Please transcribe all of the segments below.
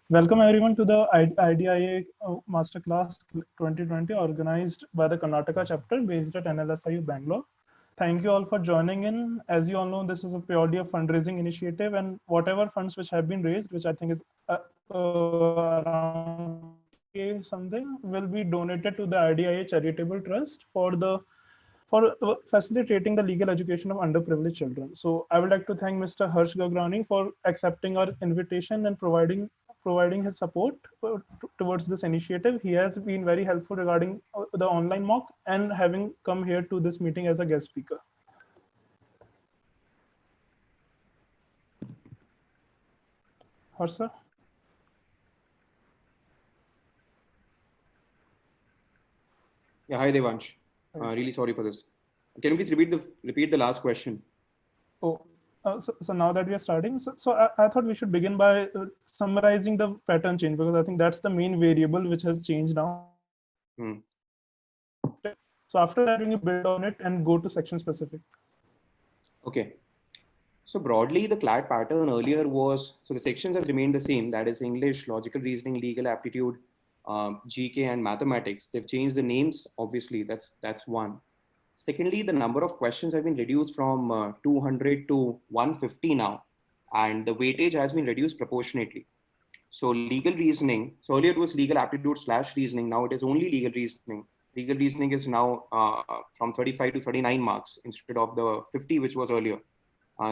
Welcome everyone to the IDIA Masterclass 2020 organized by the Karnataka chapter based at NLSIU Bangalore. Thank you all for joining in. As you all know, this is a purely a fundraising initiative, and whatever funds which have been raised, which I think is around K something, will be donated to the IDIA Charitable Trust for facilitating the legal education of underprivileged children. So I would like to thank Mr. Harsh Gagrani for accepting our invitation and providing his support towards this initiative. He has been very helpful regarding the online mock and having come here to this meeting as a guest speaker. Harsh sir? Yeah, hi Devansh. Really sorry for this. Can you please repeat the last question? Oh, so now that we are starting, so I thought we should begin by summarizing the pattern change, because I think that's the main variable which has changed now. So after that, when you build on it and go to section specific. Okay. So broadly, the CLAT pattern earlier was, so the sections has remained the same. That is English, logical reasoning, legal aptitude, GK and mathematics. They've changed the names. Obviously, that's one. Secondly, the number of questions have been reduced from 200 to 150 now. And the weightage has been reduced proportionately. So legal reasoning, so earlier it was legal aptitude / reasoning. Now it is only legal reasoning. Legal reasoning is now from 35 to 39 marks instead of the 50, which was earlier.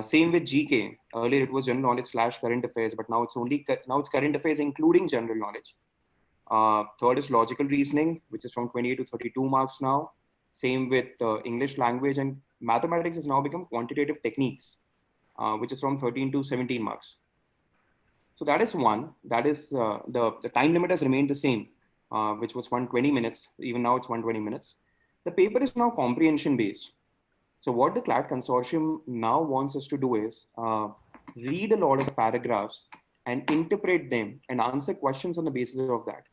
Same with GK. Earlier it was general knowledge / current affairs, but now it's current affairs including general knowledge. Third is logical reasoning, which is from 28 to 32 marks now. Same with English language, and mathematics has now become quantitative techniques, which is from 13 to 17 marks. So that is one. That is the time limit has remained the same, which was 120 minutes. Even now it's 120 minutes. The paper is now comprehension based. So what the CLAT consortium now wants us to do is read a lot of paragraphs and interpret them and answer questions on the basis of that.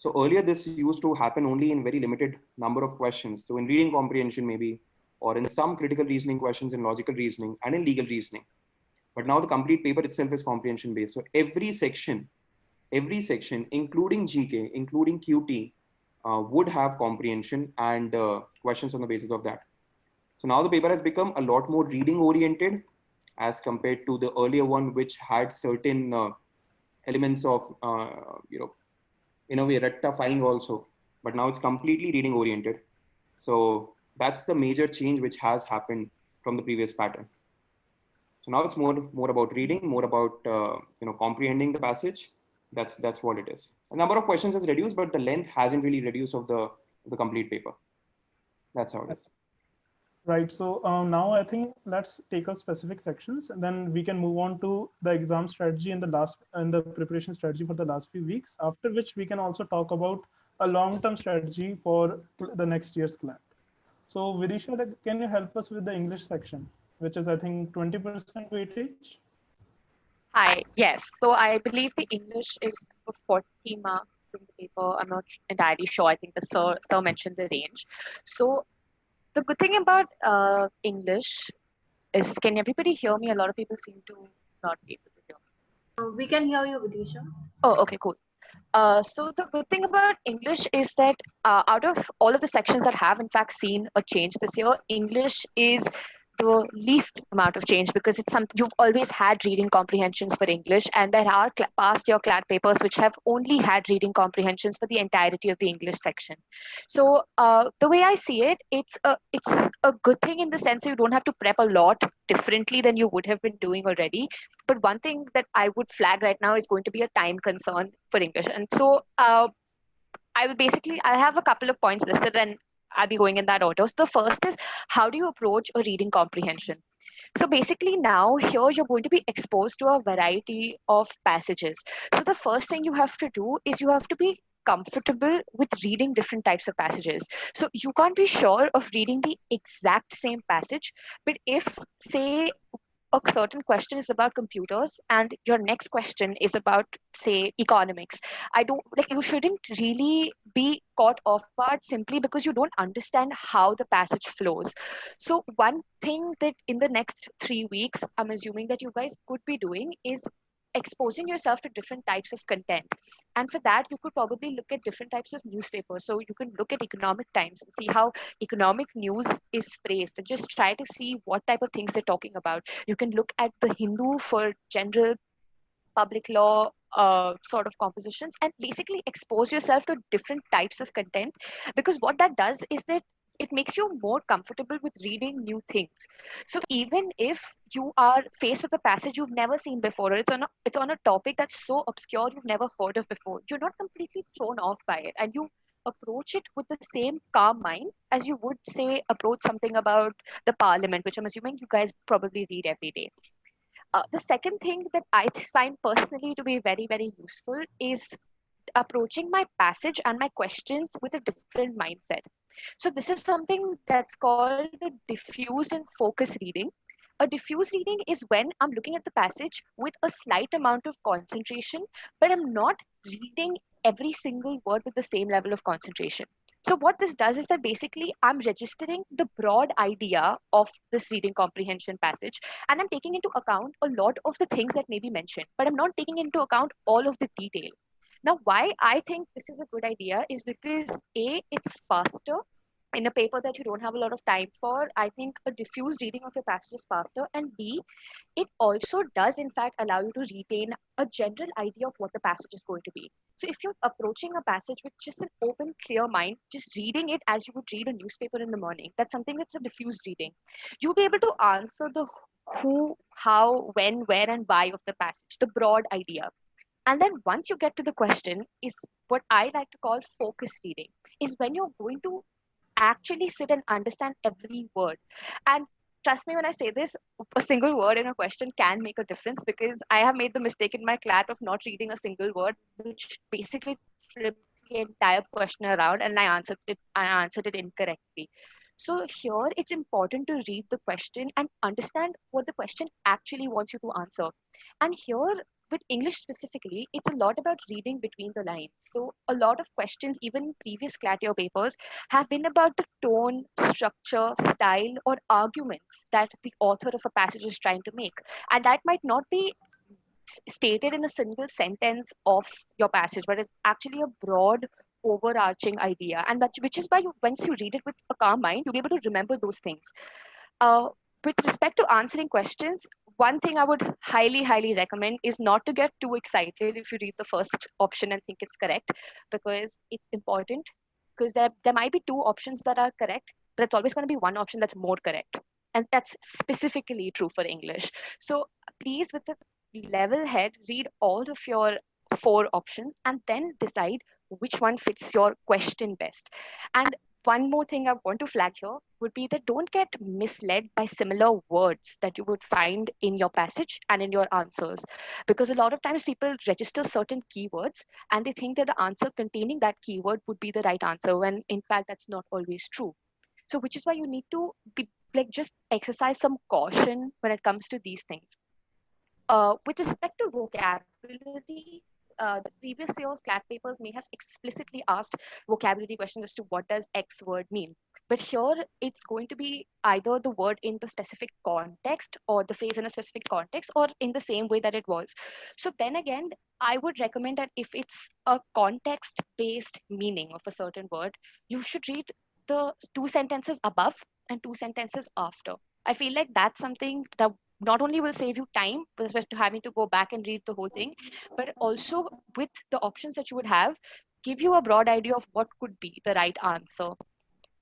So earlier this used to happen only in very limited number of questions. So in reading comprehension maybe, or in some critical reasoning questions in logical reasoning and in legal reasoning. But now the complete paper itself is comprehension based. So every section, including GK, including QT, would have comprehension and questions on the basis of that. So now the paper has become a lot more reading oriented as compared to the earlier one, which had certain elements of, in a way rectifying also, but now it's completely reading oriented. So that's the major change which has happened from the previous pattern. So now it's more about reading, more about comprehending the passage. That's what it is. The number of questions has reduced, but the length hasn't really reduced of the complete paper. That's how it is. Right. So now I think let's take our specific sections, and then we can move on to the exam strategy and the preparation strategy for the last few weeks. After which we can also talk about a long-term strategy for the next year's CLAT. So Vidisha, can you help us with the English section, which is I think 20% weightage? Hi. Yes. So I believe the English is for 40 marks from the paper. I'm not entirely sure. I think the sir mentioned the range. So the good thing about English is, can everybody hear me? A lot of people seem to not be able to hear me. We can hear you, Vidisha. Oh, okay, cool. So the good thing about English is that out of all of the sections that have in fact seen a change this year, English is the least amount of change, because it's something you've always had reading comprehensions for English, and there are past year CLAT papers which have only had reading comprehensions for the entirety of the English section. So the way I see it, it's a good thing in the sense that you don't have to prep a lot differently than you would have been doing already. But one thing that I would flag right now is going to be a time concern for English. And so I have a couple of points listed, and I'll be going in that order. So the first is, how do you approach a reading comprehension? So basically now here you're going to be exposed to a variety of passages. So the first thing you have to do is you have to be comfortable with reading different types of passages. So you can't be sure of reading the exact same passage, but if, say, a certain question is about computers and your next question is about, say, economics, you shouldn't really be caught off guard simply because you don't understand how the passage flows. So one thing that in the next 3 weeks I'm assuming that you guys could be doing is exposing yourself to different types of content. And for that, you could probably look at different types of newspapers. So you can look at Economic Times and see how economic news is phrased and just try to see what type of things they're talking about. You can look at the Hindu for general public law sort of compositions and basically expose yourself to different types of content, because what that does is that it makes you more comfortable with reading new things. So even if you are faced with a passage you've never seen before, or it's on a topic that's so obscure you've never heard of before, you're not completely thrown off by it, and you approach it with the same calm mind as you would say approach something about the parliament, which I'm assuming you guys probably read every day. The second thing that I find personally to be very, very useful is approaching my passage and my questions with a different mindset. So, this is something that's called a diffuse and focus reading. A diffuse reading is when I'm looking at the passage with a slight amount of concentration, but I'm not reading every single word with the same level of concentration. So what this does is that basically I'm registering the broad idea of this reading comprehension passage, and I'm taking into account a lot of the things that may be mentioned, but I'm not taking into account all of the detail. Now, why I think this is a good idea is because A, it's faster. In a paper that you don't have a lot of time for, I think a diffused reading of your passage is faster. And B, it also does in fact allow you to retain a general idea of what the passage is going to be. So if you're approaching a passage with just an open, clear mind, just reading it as you would read a newspaper in the morning, that's something that's a diffused reading. You'll be able to answer the who, how, when, where, and why of the passage, the broad idea. And then once you get to the question is what I like to call focus reading, is when you're going to actually sit and understand every word. And trust me when I say this, a single word in a question can make a difference, because I have made the mistake in my CLAT of not reading a single word, which basically flipped the entire question around, and I answered it incorrectly. So here it's important to read the question and understand what the question actually wants you to answer. And here with English specifically, it's a lot about reading between the lines. So a lot of questions, even in previous CLAT year papers, have been about the tone, structure, style, or arguments that the author of a passage is trying to make. And that might not be stated in a single sentence of your passage, but it's actually a broad overarching idea. And which is why once you read it with a calm mind, you'll be able to remember those things. With respect to answering questions, one thing I would highly, highly recommend is not to get too excited if you read the first option and think it's correct, because it's important, because there might be two options that are correct, but it's always going to be one option that's more correct. And that's specifically true for English. So please, with a level head, read all of your 4 options and then decide which one fits your question best. And one more thing I want to flag here would be that don't get misled by similar words that you would find in your passage and in your answers. Because a lot of times people register certain keywords and they think that the answer containing that keyword would be the right answer, when in fact that's not always true. So which is why you need to be like just exercise some caution when it comes to these things. With respect to vocabulary, the previous year's CLAT papers may have explicitly asked vocabulary questions as to what does X word mean. But here it's going to be either the word in the specific context or the phrase in a specific context or in the same way that it was. So then again, I would recommend that if it's a context-based meaning of a certain word, you should read the 2 sentences above and 2 sentences after. I feel like that's something that not only will save you time with respect to having to go back and read the whole thing, but also with the options that you would have, give you a broad idea of what could be the right answer.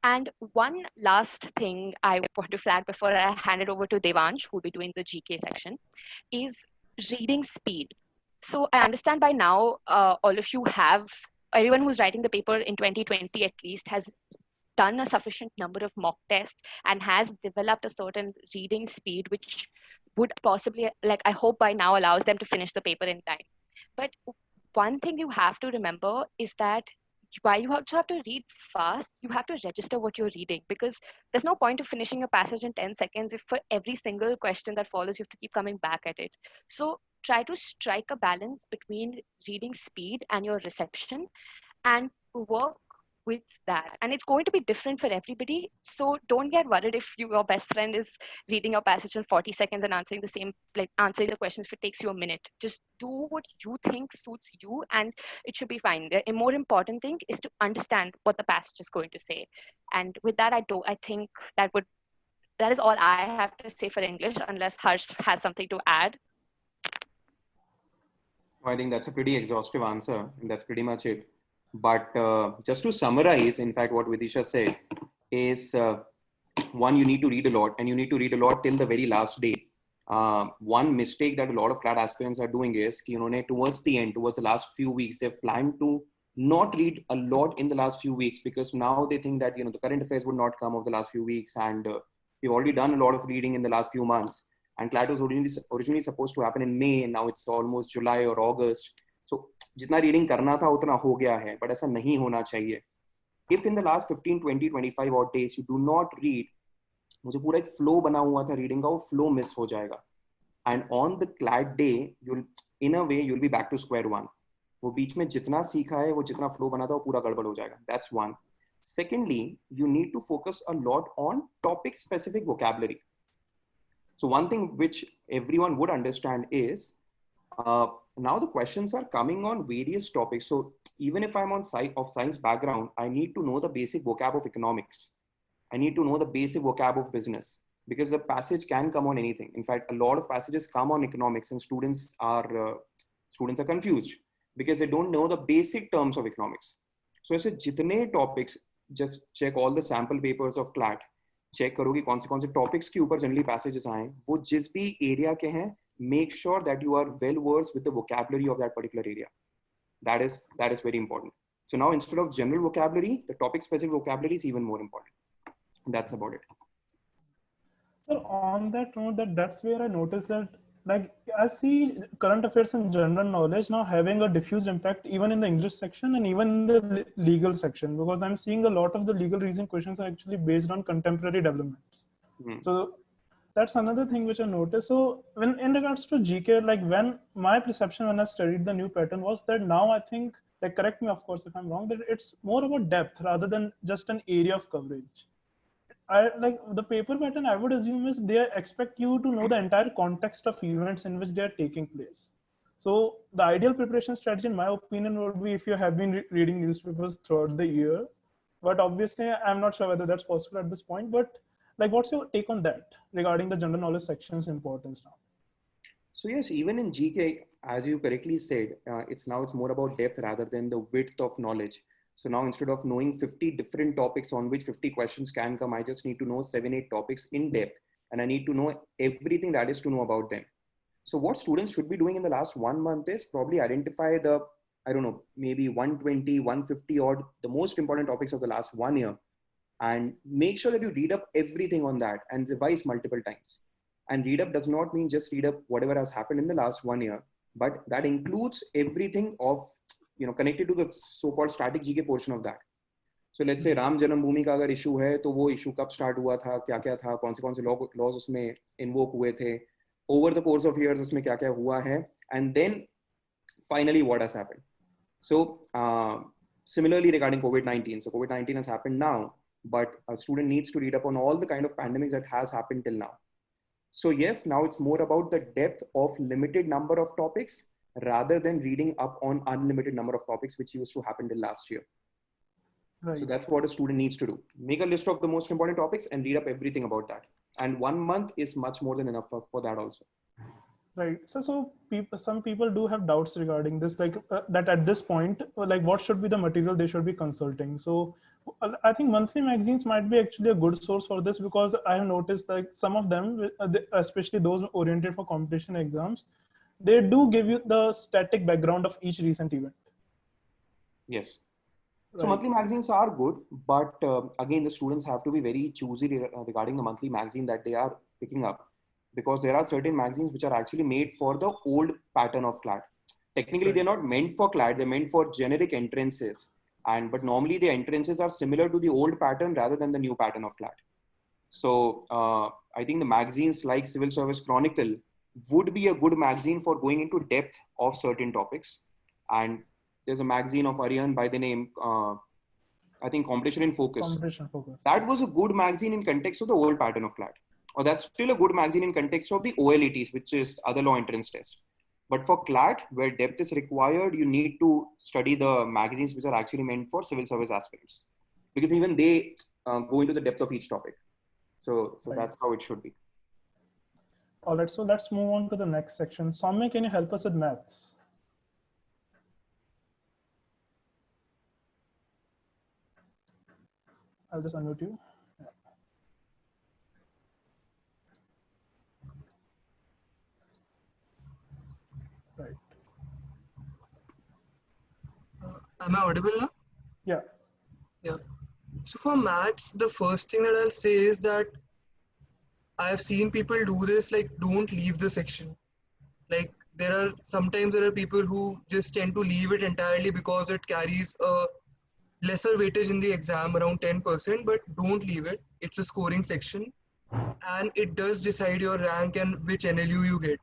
And one last thing I want to flag before I hand it over to Devansh, who will be doing the GK section, is reading speed. So I understand by now, all of you have, everyone who's writing the paper in 2020 at least has done a sufficient number of mock tests and has developed a certain reading speed, which would possibly, like, I hope by now allows them to finish the paper in time. But one thing you have to remember is that while you also have to read fast, you have to register what you're reading, because there's no point of finishing a passage in 10 seconds if for every single question that follows, you have to keep coming back at it. So try to strike a balance between reading speed and your reception, and work with that, and it's going to be different for everybody. So don't get worried if your best friend is reading your passage in 40 seconds and answering the same, like answering the questions if it takes you a minute. Just do what you think suits you, and it should be fine. The more important thing is to understand what the passage is going to say. And with that, I think that is all I have to say for English, unless Harsh has something to add. I think that's a pretty exhaustive answer, and that's pretty much it. But just to summarize, in fact, what Vidisha said is one, you need to read a lot, and you need to read a lot till the very last day. One mistake that a lot of CLAT aspirants are doing is, towards the end, towards the last few weeks, they've planned to not read a lot in the last few weeks, because now they think that the current affairs would not come over the last few weeks, and we've already done a lot of reading in the last few months. And CLAT was originally supposed to happen in May, and now it's almost July or August. So जितना reading करना था उतना हो गया है, but ऐसा नहीं होना चाहिए. If in the last 15, 20, 25 odd days you do not read, मुझे पूरा एक flow बना हुआ था reading का, वो flow miss हो जाएगा. And on the CLAT day, in a way you'll be back to square one. वो बीच में जितना सीखा है, वो जितना flow बना था, वो पूरा गड़बड़ हो जाएगा. That's one. Secondly, you need to focus a lot on topic specific vocabulary. So one thing which everyone would understand is, now the questions are coming on various topics. So even if I'm on science background, I need to know the basic vocab of economics. I need to know the basic vocab of business, because the passage can come on anything. In fact, a lot of passages come on economics, and students are confused because they don't know the basic terms of economics. So ऐसे जितने topics, just check all the sample papers of CLAT. Check करो कि कौन से topics के ऊपर generally passages आए, वो जिस भी एरिया के हैं, make sure that you are well versed with the vocabulary of that particular area. That is very important. So now instead of general vocabulary, the topic specific vocabulary is even more important. That's about it. So on that note, that's where I noticed that, like, I see current affairs and general knowledge now having a diffused impact even in the English section and even in the legal section, because I'm seeing a lot of the legal reasoning questions are actually based on contemporary developments. So that's another thing which I noticed. So when in regards to GK, like, when my perception when I studied the new pattern was that now I think, like, correct me of course if I'm wrong, that it's more about depth rather than just an area of coverage. Like the paper pattern, I would assume, is they expect you to know the entire context of events in which they are taking place. So the ideal preparation strategy, in my opinion, would be if you have been reading newspapers throughout the year. But obviously, I'm not sure whether that's possible at this point. But like, what's your take on that regarding the general knowledge section's importance now? So yes, even in GK, as you correctly said, it's more about depth rather than the width of knowledge. So now instead of knowing 50 different topics on which 50 questions can come, I just need to know 7-8 topics in depth, and I need to know everything that is to know about them. So what students should be doing in the last 1 month is probably identify the, I don't know, maybe 120, 150 odd, the most important topics of the last 1 year, and make sure that you read up everything on that and revise multiple times. And read up does not mean just read up whatever has happened in the last 1 year, but that includes everything of, connected to the so-called static GK portion of that. So let's say Ram जन्मभूमि का अगर issue है, तो वो issue कब start हुआ था, क्या क्या था, कौन से लॉज उसमें इन्वोक हुए थे, over the course of years उसमें क्या क्या हुआ है, and then finally what has happened. So similarly regarding COVID-19, so COVID-19 has happened now, but a student needs to read up on all the kind of pandemics that has happened till now. So yes, now it's more about the depth of limited number of topics rather than reading up on unlimited number of topics, which used to happen till last year. Right. So that's what a student needs to do. Make a list of the most important topics and read up everything about that. And 1 month is much more than enough for that also. Right. So some people do have doubts regarding this, like that at this point, like what should be the material they should be consulting. So I think monthly magazines might be actually a good source for this, because I have noticed like some of them, especially those oriented for competition exams, they do give you the static background of each recent event. Yes. Right. So monthly magazines are good, but again, the students have to be very choosy regarding the monthly magazine that they are picking up, because there are certain magazines which are actually made for the old pattern of CLAT. Technically, they're not meant for CLAT, they're meant for generic entrances. But normally the entrances are similar to the old pattern rather than the new pattern of CLAT. So I think the magazines like Civil Service Chronicle would be a good magazine for going into depth of certain topics. And there's a magazine of Aryan by the name I think Competition in Focus. Competition Focus. That was a good magazine in context of the old pattern of CLAT. Or that's still a good magazine in context of the OLETs, which is other law entrance test. But for CLAT, where depth is required, you need to study the magazines which are actually meant for civil service aspirants, because even they go into the depth of each topic. So Right. that's how it should be. All right, so let's move on to the next section. Soumya, can you help us with maths? I'll just unmute you. Right. Am I audible now? Yeah. Yeah. So for maths, the first thing that I'll say is that I have seen people do this, like don't leave the section. Like sometimes there are people who just tend to leave it entirely because it carries a lesser weightage in the exam, around 10%, but don't leave it. It's a scoring section and it does decide your rank and which NLU you get.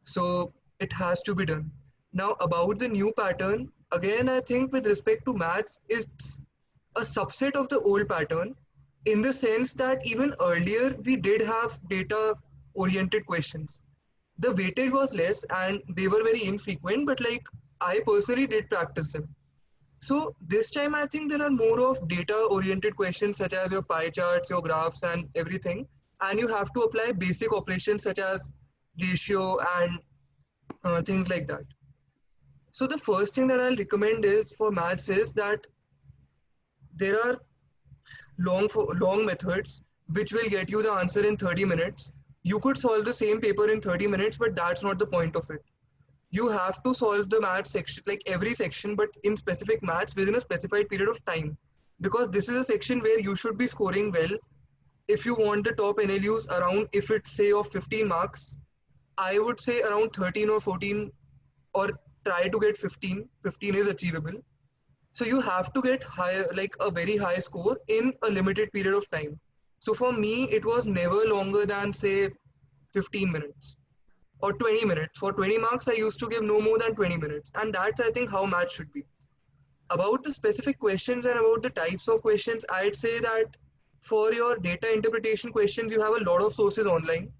So it has to be done. Now about the new pattern, again, I think with respect to maths, it's a subset of the old pattern in the sense that even earlier we did have data oriented questions. The weightage was less and they were very infrequent, but like I personally did practice them. So this time I think there are more of data oriented questions such as your pie charts, your graphs and everything. And you have to apply basic operations such as ratio and things like that. So the first thing that I'll recommend is for maths is that there are long methods which will get you the answer in 30 minutes. You could solve the same paper in 30 minutes, but that's not the point of it. You have to solve the maths section, like every section, but in specific maths within a specified period of time. Because this is a section where you should be scoring well. If you want the top NLUs around, if it's say of 15 marks, I would say around 13 or 14, or try to get 15. 15 is achievable. So you have to get high, like a very high score in a limited period of time. So for me, it was never longer than say 15 minutes or 20 minutes. For 20 marks, I used to give no more than 20 minutes. And that's, I think, how math should be. About the specific questions and about the types of questions, I'd say that for your data interpretation questions, you have a lot of sources online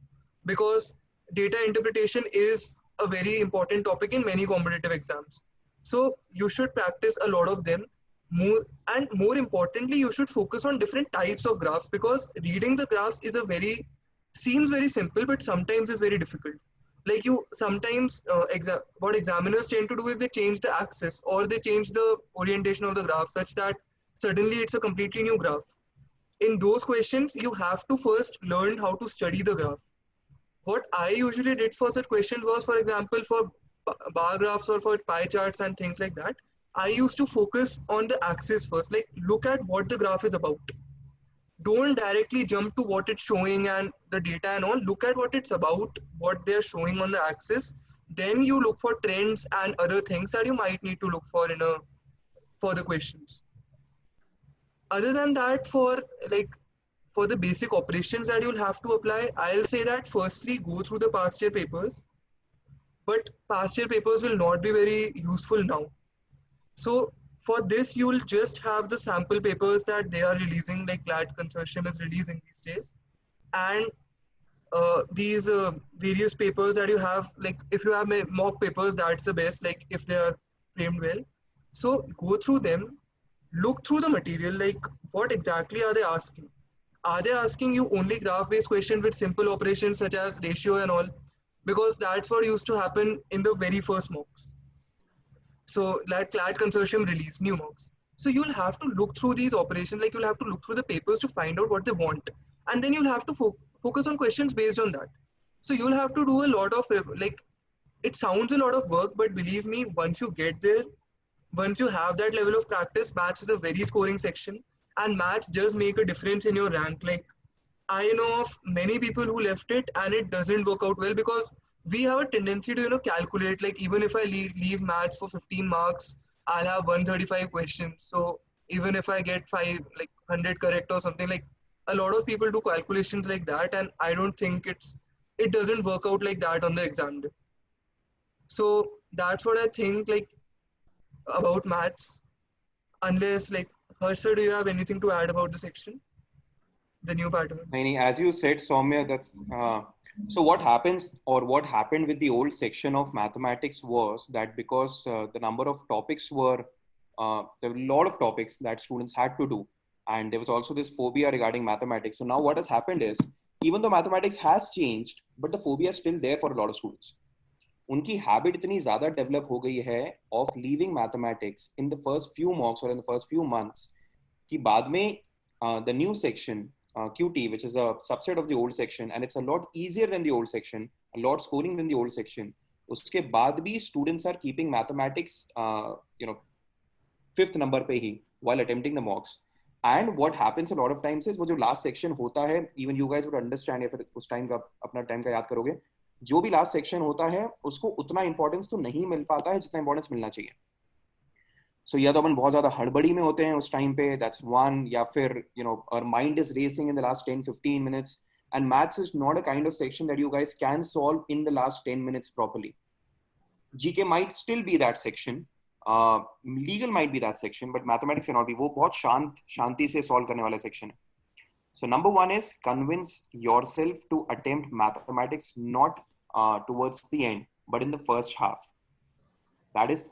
because data interpretation is a very important topic in many competitive exams. So you should practice a lot of them. More importantly, you should focus on different types of graphs because reading the graphs is seems very simple, but sometimes is very difficult. Like you sometimes what examiners tend to do is they change the axis or they change the orientation of the graph such that suddenly it's a completely new graph. In those questions, you have to first learn how to study the graph. What I usually did for such questions was, for example, for bar graphs or for pie charts and things like that, I used to focus on the axis first, like look at what the graph is about. Don't directly jump to what it's showing and the data and all. Look at what it's about, what they're showing on the axis. Then you look for trends and other things that you might need to look for for the questions. Other than that, for the basic operations that you'll have to apply, I'll say that firstly go through the past year papers, but past year papers will not be very useful now. So for this, you'll just have the sample papers that they are releasing, like CLAT Consortium is releasing these days. And these various papers that you have, like if you have mock papers, that's the best, like if they are framed well. So go through them, look through the material, like what exactly are they asking? Are they asking you only graph-based questions with simple operations such as ratio and all? Because that's what used to happen in the very first mocks. So like CLAT Consortium release new mocks. So you'll have to look through these operations, like you'll have to look through the papers to find out what they want. And then you'll have to focus on questions based on that. So you'll have to do a lot of, like, it sounds a lot of work, but believe me, once you get there, once you have that level of practice, maths is a very scoring section and maths does make a difference in your rank. Like I know of many people who left it and it doesn't work out well because we have a tendency to, calculate, like even if I leave maths for 15 marks, I'll have 135 questions. So even if I get 100 correct or something, like a lot of people do calculations like that. And I don't think it doesn't work out like that on the exam day. So that's what I think, like, about maths. Unless, like, Harsha, do you have anything to add about the section? The new pattern? As you said, Soumya, that's so what happens or what happened with the old section of mathematics was that because the number of topics were, there were a lot of topics that students had to do. And there was also this phobia regarding mathematics. So now what has happened is, even though mathematics has changed, but the phobia is still there for a lot of students. उनकी habit इतनी ज्यादा develop हो गई है of leaving mathematics in the first few mocks और in the first few months कि बाद में the new section QT, which is a subset of the old section, and it's a lot easier than the old section, a lot scoring than the old section. उसके बाद भी students are keeping mathematics, fifth number पे ही while attempting the mocks. And what happens a lot of times is वो जो last section होता है, even you guys would understand या फिर उस time का अपना time का याद करोगे, जो भी last section होता है उसको उतना importance तो नहीं मिल पाता है जितना importance मिलना चाहिए. So या तो अपन बहुत ज्यादा हड़बड़ी में होते हैं उस टाइम पे, that's one, या फिर our mind is racing in the last 10-15 minutes, and maths is not a kind of section that you guys can solve in the last 10 minutes properly. GK might still be that section, legal might be that section, but mathematics cannot be. वो बहुत शांति से solve करने वाला section है. So number one is convince yourself to attempt mathematics not towards the end, but in the first half. That is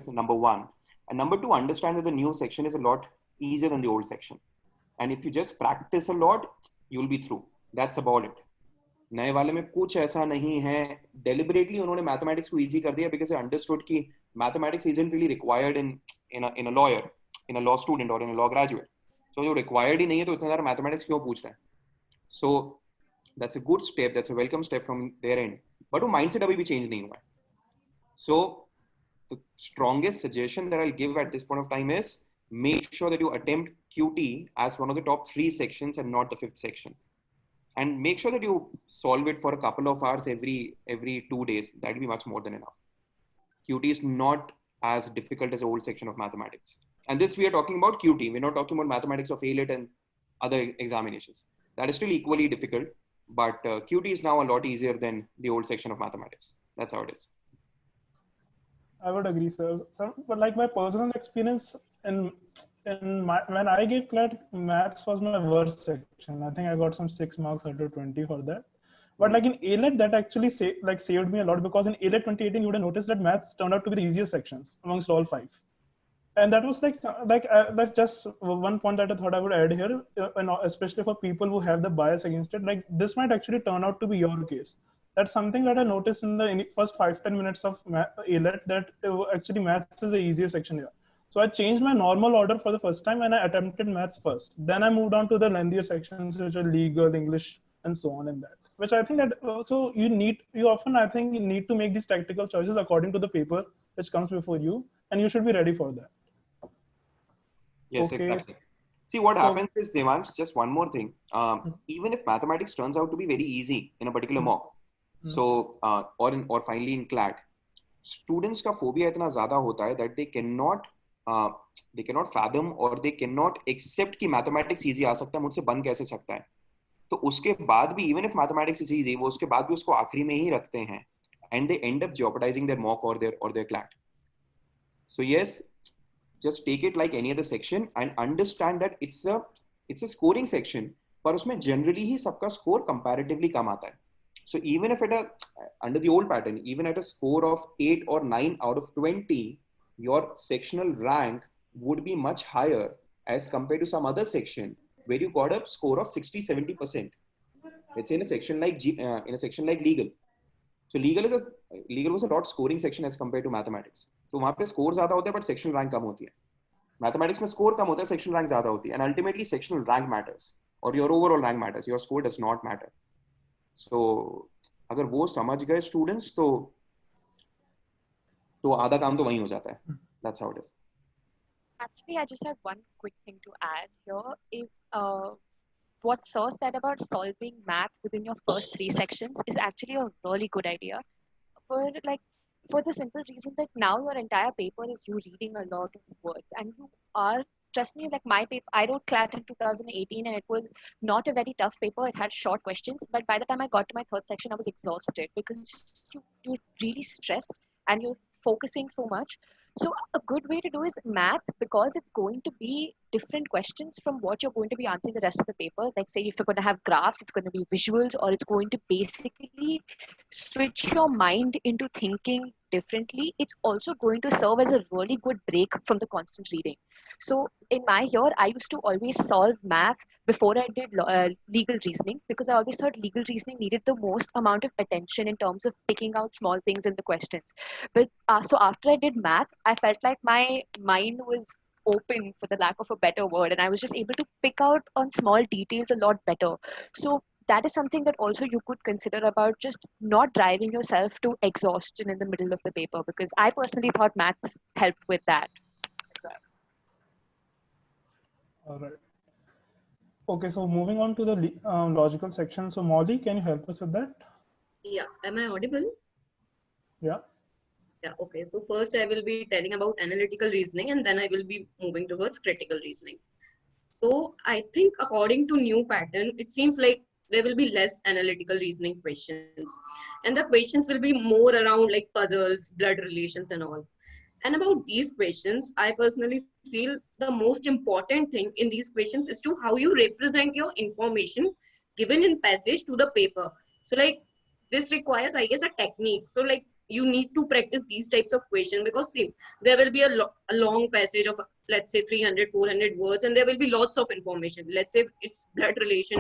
number one. And number two, understand that the new section is a lot easier than the old section. And if you just practice a lot, you'll be through. That's about it. नए वाले में कुछ ऐसा नहीं है. Deliberately उन्होंने mathematics को easy कर दिया because they understood कि mathematics isn't really required in a lawyer, in a law student or in a law graduate. So जो required ही नहीं है तो इतना ज़्यादा mathematics क्यों पूछ रहे हैं? So that's a good step. That's a welcome step from their end. But वो mindset अभी भी change नहीं हुआ है. So the strongest suggestion that I'll give at this point of time is make sure that you attempt QT as one of the top 3 sections and not the 5th section. And make sure that you solve it for a couple of hours every 2 days. That will be much more than enough. QT is not as difficult as the old section of mathematics. And this we are talking about QT. We're not talking about mathematics of A-Lit and other examinations. That is still equally difficult. But QT is now a lot easier than the old section of mathematics. That's how it is. I would agree, sir. But like my personal experience when I gave CLAT, maths was my worst section. I think I got some 6 marks out of 20 for that. But like in A-Lit, that actually saved me a lot, because in A-Lit 2018, you would have noticed that maths turned out to be the easiest sections amongst all 5. And that was like just one point that I thought I would add here, and especially for people who have the bias against it, like this might actually turn out to be your case. That's something that I noticed in the first 5-10 minutes of A-Lit, that actually maths is the easiest section here. So I changed my normal order for the first time and I attempted maths first. Then I moved on to the lengthier sections, which are legal, English, and so on in that. Which I think that also you often need to make these tactical choices according to the paper which comes before you, and you should be ready for that. Yes, okay. Exactly. See, what happens is, Devansh, just one more thing. Even if mathematics turns out to be very easy in a particular mock, so or finally in CLAT, students का phobia इतना ज़्यादा होता है that they cannot fathom or they cannot accept कि mathematics easy आ सकता है, मुझसे बन कैसे सकता है. तो उसके बाद भी, even if mathematics is easy, वो उसके बाद भी उसको आखिरी में ही रखते हैं, and they end up jeopardizing their mock or their CLAT. So yes, just take it like any other section and understand that it's a scoring section, पर उसमें generally ही सबका score comparatively कम आता है. So even if under the old pattern, even at a score of 8 or 9 out of 20, your sectional rank would be much higher as compared to some other section where you got a score of 60-70%. Let's say in a section like legal. So legal was a lot scoring section as compared to mathematics. So वहाँ पे score ज़्यादा होता है but sectional rank कम होती है. Mathematics में score कम होता है, sectional rank ज़्यादा होती है, and ultimately sectional rank matters or your overall rank matters. Your score does not matter. So अगर वो समझ गए students तो आधा काम तो वहीं हो जाता है. That's how it is. Actually, I just have one quick thing to add here is what Sir said about solving math within your first 3 sections is actually a really good idea for the simple reason that now your entire paper is you reading a lot of words, and you are, trust me, like my paper, I wrote CLAT in 2018 and it was not a very tough paper. It had short questions, but by the time I got to my 3rd section, I was exhausted because you're really stressed and you're focusing so much. So a good way to do is math, because it's going to be different questions from what you're going to be answering the rest of the paper. Like say if you're going to have graphs, it's going to be visuals, or it's going to basically switch your mind into thinking differently. It's also going to serve as a really good break from the constant reading. So in my year, I used to always solve math before I did legal reasoning, because I always thought legal reasoning needed the most amount of attention in terms of picking out small things in the questions. But so after I did math, I felt like my mind was open, for the lack of a better word, and I was just able to pick out on small details a lot better. So that is something that also you could consider about just not driving yourself to exhaustion in the middle of the paper, because I personally thought maths helped with that as well. All right. Okay, so moving on to the logical section. So Molly, can you help us with that? Yeah, am I audible? Yeah. Yeah, okay. So first I will be telling about analytical reasoning, and then I will be moving towards critical reasoning. So I think according to new pattern, it seems like there will be less analytical reasoning questions. And the questions will be more around like puzzles, blood relations and all. And about these questions, I personally feel the most important thing in these questions is to how you represent your information given in passage to the paper. So like this requires, I guess, a technique. So like you need to practice these types of questions, because see, there will be a long passage of let's say 300, 400 words, and there will be lots of information. Let's say it's blood relation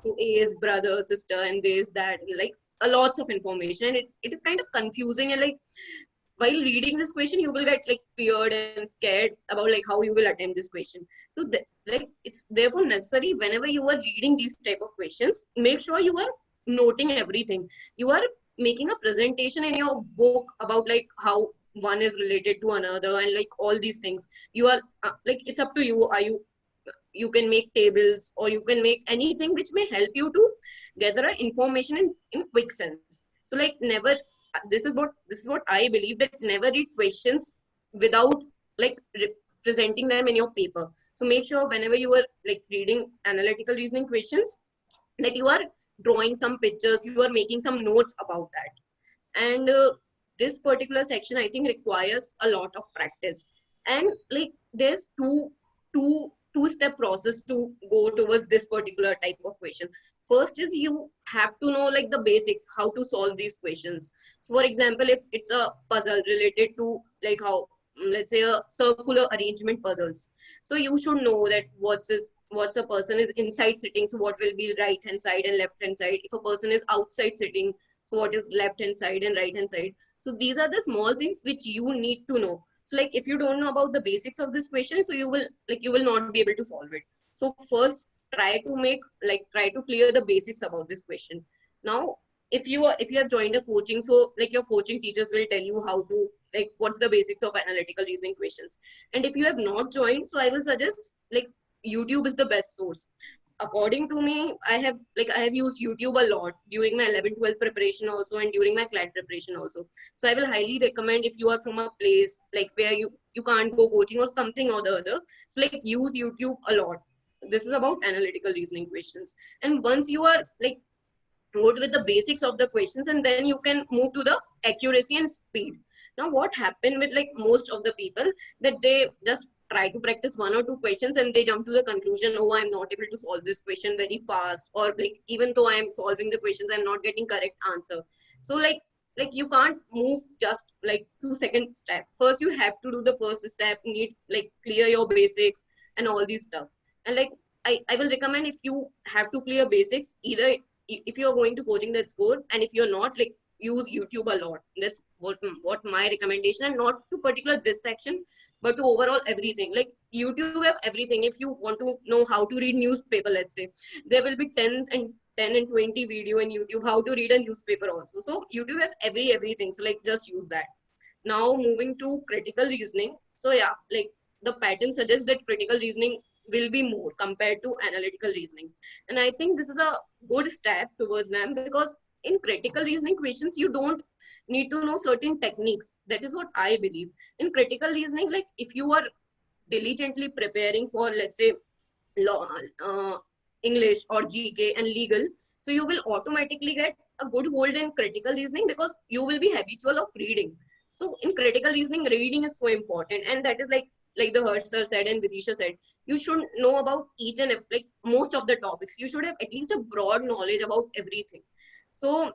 to A's brother, sister, and this, that, like a lots of information. And it is kind of confusing, and like while reading this question you will get like feared and scared about like how you will attempt this question. So like it's therefore necessary, whenever you are reading these type of questions, make sure you are noting everything. You are making a presentation in your book about like how one is related to another and like all these things. You are like it's up to you. Are you can make tables, or you can make anything which may help you to gather information in quick sense. So like never, this is what I believe, that never read questions without like presenting them in your paper. So make sure whenever you are like reading analytical reasoning questions, that you are drawing some pictures, you are making some notes about that. And this particular section I think requires a lot of practice. And like there's two-step process to go towards this particular type of question. First is you have to know like the basics, how to solve these questions. So for example, if it's a puzzle related to like how, let's say a circular arrangement puzzles, so you should know that what's a person is inside sitting, so what will be right hand side and left hand side. If a person is outside sitting, so what is left hand side and right hand side. So these are the small things which you need to know. So like if you don't know about the basics of this question, so you will not be able to solve it. So first try to clear the basics about this question. Now if you have joined a coaching, so like your coaching teachers will tell you how to like what's the basics of analytical reasoning questions. And if you have not joined, so I will suggest like YouTube is the best source. According to me, I have used YouTube a lot during my 11-12 preparation also, and during my CLAT preparation also. So I will highly recommend, if you are from a place like where you can't go coaching or something or the other, so like use YouTube a lot. This is about analytical reasoning questions. And once you are like good with the basics of the questions, and then you can move to the accuracy and speed. Now what happened with like most of the people, that they just try to practice one or two questions and they jump to the conclusion, oh, I'm not able to solve this question very fast, or like even though I'm solving the questions, I'm not getting correct answer. So like you can't move just like to second step. First you have to do the first step, need like clear your basics and all these stuff. And like I will recommend, if you have to clear basics, either if you're going to coaching, that's good, and if you're not, like use YouTube a lot. That's what my recommendation, and not to particular this section, but to overall everything. Like YouTube have everything. If you want to know how to read newspaper, let's say, there will be 10 and 20 video in YouTube how to read a newspaper also. So YouTube have everything. So like just use that. Now moving to critical reasoning. So yeah, like the pattern suggests that critical reasoning will be more compared to analytical reasoning. And I think this is a good step towards them, because in critical reasoning questions, you don't need to know certain techniques. That is what I believe. In critical reasoning, like if you are diligently preparing for, let's say, law, English or GK and legal, so you will automatically get a good hold in critical reasoning, because you will be habitual of reading. So in critical reasoning, reading is so important, and that is like like the Harsh sir said and Vidisha said, you should know about each and every, like most of the topics. You should have at least a broad knowledge about everything. So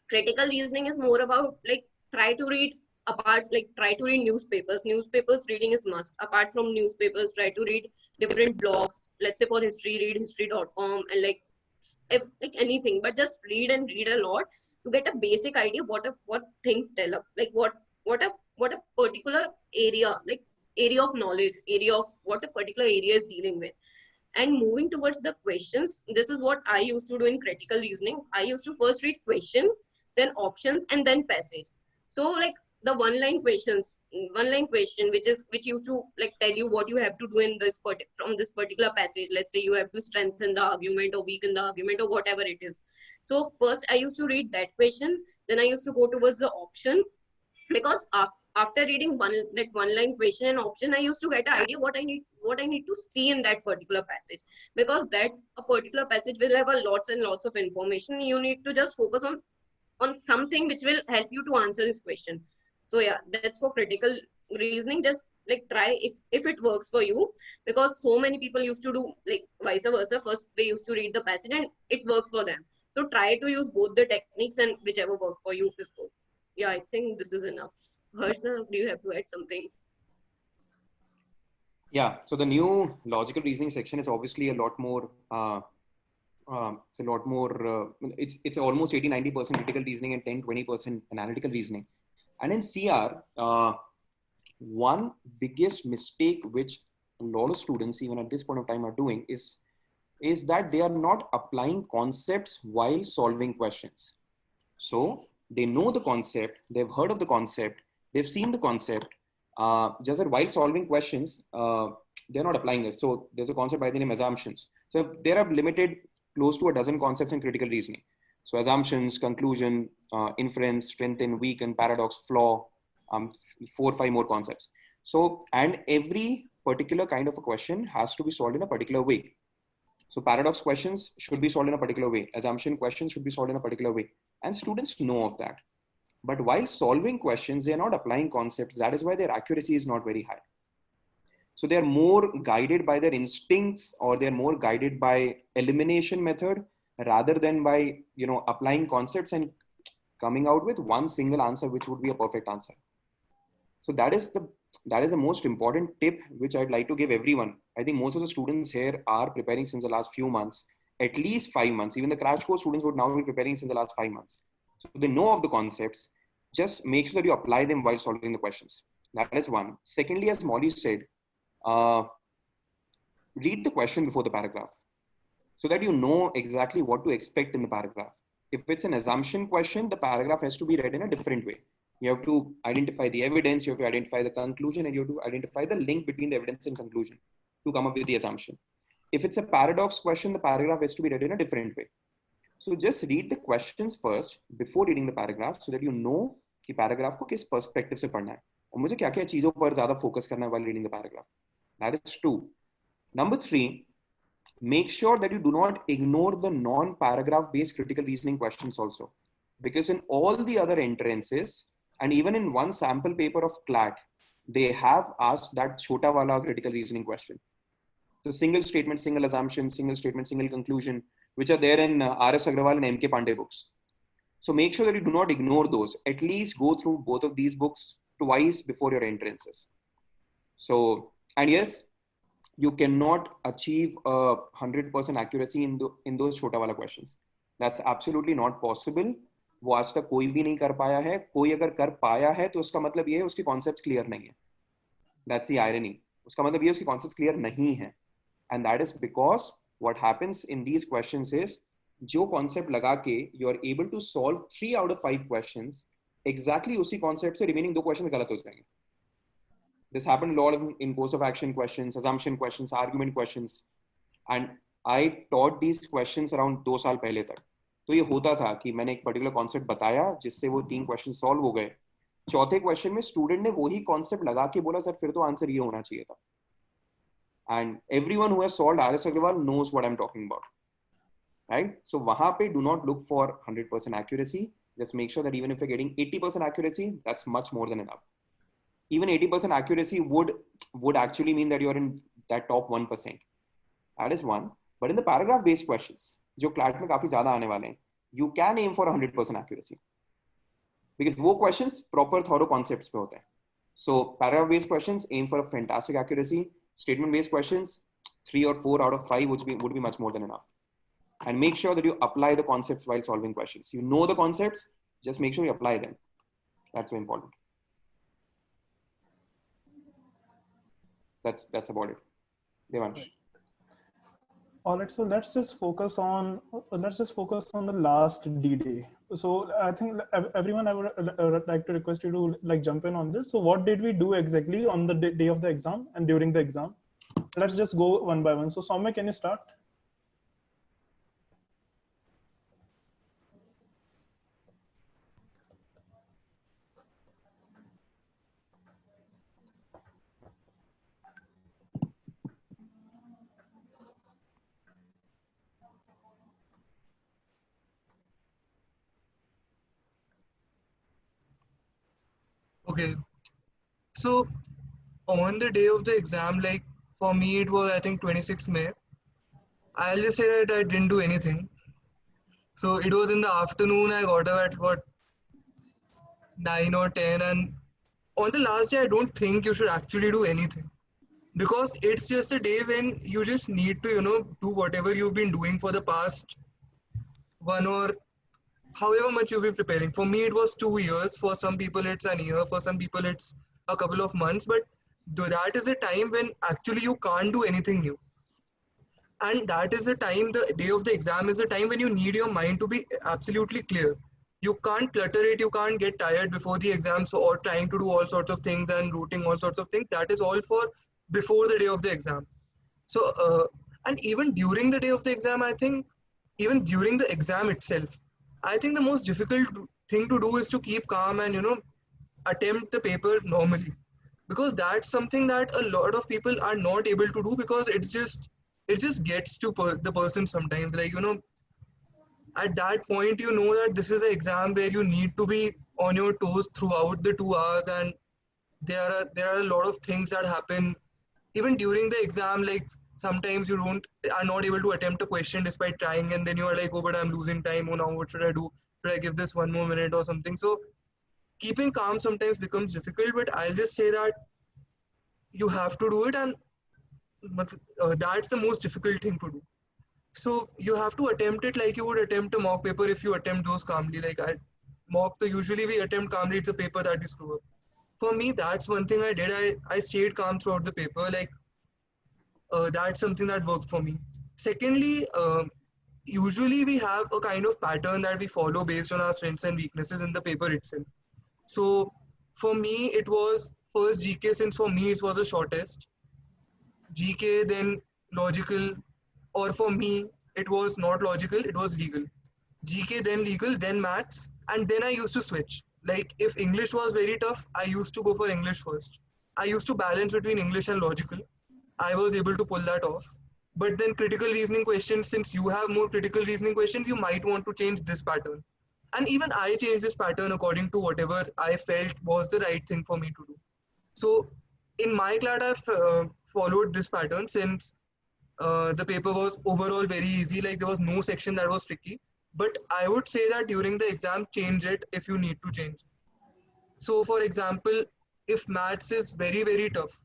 critical reasoning is more about like try to read apart, like try to read newspapers reading is must. Apart from newspapers, try to read different blogs. Let's say for history, read history.com, and like if like anything, but just read and read a lot to get a basic idea what things tell up, like what a particular area, like area of knowledge, area of what a particular area is dealing with. And moving towards the questions, this is what I used to do in critical reasoning. I used to first read question, then options, and then passage. So like the one line question which used to like tell you what you have to do in this from this particular passage. Let's say you have to strengthen the argument or weaken the argument or whatever it is. So first I used to read that question, then I used to go towards the option, because after reading one line question and option, I used to get an idea what I need to see in that particular passage, because that a particular passage will have a lots and lots of information. You need to just focus on something which will help you to answer this question. So yeah, that's for critical reasoning. Just like try if it works for you, because so many people used to do like vice versa. First they used to read the passage and it works for them. So try to use both the techniques, and whichever work for you is good. Yeah, I think this is enough. Harshna, do you have to add something? Yeah, so the new logical reasoning section is obviously a lot more, it's almost 80-90% critical reasoning and 10-20% analytical reasoning. And in CR, one biggest mistake which a lot of students, even at this point of time, are doing is that they are not applying concepts while solving questions. So they know the concept, they've heard of the concept, they've seen the concept, just that while solving questions, they're not applying it. So there's a concept by the name assumptions. So there are limited close to a dozen concepts in critical reasoning. So assumptions, conclusion, inference, strengthen, weaken, paradox, flaw, 4 or 5 more concepts. So, and every particular kind of a question has to be solved in a particular way. So paradox questions should be solved in a particular way. Assumption questions should be solved in a particular way. And students know of that. But while solving questions, they're not applying concepts. That is why their accuracy is not very high. So they're more guided by their instincts, or they're more guided by elimination method rather than by, applying concepts and coming out with one single answer, which would be a perfect answer. So that is the most important tip which I'd like to give everyone. I think most of the students here are preparing since the last few months, at least 5 months. Even the crash course students would now be preparing since the last 5 months. So they know of the concepts. Just make sure that you apply them while solving the questions. That is one. Secondly, as Molly said, read the question before the paragraph so that you know exactly what to expect in the paragraph. If it's an assumption question, the paragraph has to be read in a different way. You have to identify the evidence, you have to identify the conclusion, and you have to identify the link between the evidence and conclusion to come up with the assumption. If it's a paradox question, the paragraph has to be read in a different way. So just read the questions first before reading the paragraph so that you know कि paragraph को किस perspective से पढ़ना है और मुझे क्या-क्या चीजों पर ज़्यादा focus करना है while reading the paragraph. That is 2. Number 3, make sure that you do not ignore the non-paragraph based critical reasoning questions also, because in all the other entrances and even in one sample paper of CLAT, they have asked that chota wala critical reasoning question. So single statement, single assumption, single statement, single conclusion, which are there in R.S. Agrawal and M.K. Pandey books. So make sure that you do not ignore those. At least go through both of these books twice before your entrances. So, and yes, you cannot achieve 100% accuracy in those chota wala questions. That's absolutely not possible. वो आज तक कोई भी नहीं कर पाया है. कोई अगर कर पाया है तो उसका मतलब ये है उसके concepts clear नहीं है. That's the irony. उसका मतलब ये उसके concepts clear नहीं है. And that is because what happens in these questions is जो concept लगा के you are able to solve 3 out of 5 questions, exactly उसी concept से remaining 2 questions गलत हो जाएंगे. This happened a lot in course of action questions, assumption questions, argument questions, and I taught these questions around 2 साल पहले तक. तो ये होता था कि मैंने एक पर्टिकुलर कॉन्सेप्ट बताया जिससे वो 3 क्वेश्चन सॉल्व हो गए. चौथे क्वेश्चन में स्टूडेंट ने वही कॉन्सेप्ट लगा के बोला सर फिर तो आंसर ये होना चाहिए था. And everyone who has solved R.S. Agrawal knows what I'm talking about, right? So वहाँ पे do not look for 100% accuracy. Just make sure that even if you're getting 80% accuracy, that's much more than enough. even 80% accuracy would actually mean that you're in that top 1%. That is one. But in the paragraph based questions, जो CLAT में काफी ज़्यादा आने वाले हैं, you can aim for 100% accuracy. Because वो questions proper thorough concepts पे होते हैं. So paragraph based questions aim for a fantastic accuracy. Statement based questions 3 or 4 out of 5 would be much more than enough. And make sure that you apply the concepts while solving questions. You know the concepts, just make sure you apply them. That's very important. That's about it. Devansh. All right, so let's just focus on the last D-Day. So I think everyone, I would like to request you to like jump in on this. So what did we do exactly on the day of the exam and during the exam? Let's just go one by one. So Soumya, can you start? Okay, so on the day of the exam, like for me, it was I think 26th May. I'll just say that I didn't do anything. So it was in the afternoon. I got up at what 9 or 10, and on the last day, I don't think you should actually do anything because it's just a day when you just need to do whatever you've been doing for the past 1 or however much you've been preparing. For me, it was 2 years. For some people, it's an year. For some people, it's a couple of months. But that is a time when actually you can't do anything new. And that is the time, the day of the exam is the time when you need your mind to be absolutely clear. You can't clutter it. You can't get tired before the exam or trying to do all sorts of things and routing all sorts of things. That is all for before the day of the exam. So, and even during the day of the exam, I think, even during the exam itself, I think the most difficult thing to do is to keep calm and, attempt the paper normally. Because that's something that a lot of people are not able to do because it just gets to the person sometimes. Like, at that point, that this is an exam where you need to be on your toes throughout the 2 hours, and there are a lot of things that happen even during the exam. Like sometimes you are not able to attempt a question despite trying, and then you are like, oh, but I'm losing time. Oh, now what should I do? Should I give this 1 more minute or something? So keeping calm sometimes becomes difficult, but I'll just say that you have to do it, and that's the most difficult thing to do. So you have to attempt it like you would attempt a mock paper if you attempt those calmly. Like at mock, usually we attempt calmly, it's a paper that you screw up. For me, that's one thing I did. I stayed calm throughout the paper. Like that's something that worked for me. Secondly, usually we have a kind of pattern that we follow based on our strengths and weaknesses in the paper itself. So for me, it was first GK, since for me it was the shortest. GK, then logical, or for me, it was not logical, it was legal. GK, then legal, then maths, and then I used to switch. Like if English was very tough, I used to go for English first. I used to balance between English and logical. I was able to pull that off. But then critical reasoning questions, since you have more critical reasoning questions, you might want to change this pattern. And even I changed this pattern according to whatever I felt was the right thing for me to do. So in my CLAT, I've followed this pattern since the paper was overall very easy. Like there was no section that was tricky. But I would say that during the exam, change it if you need to change. So for example, if maths is very, very tough,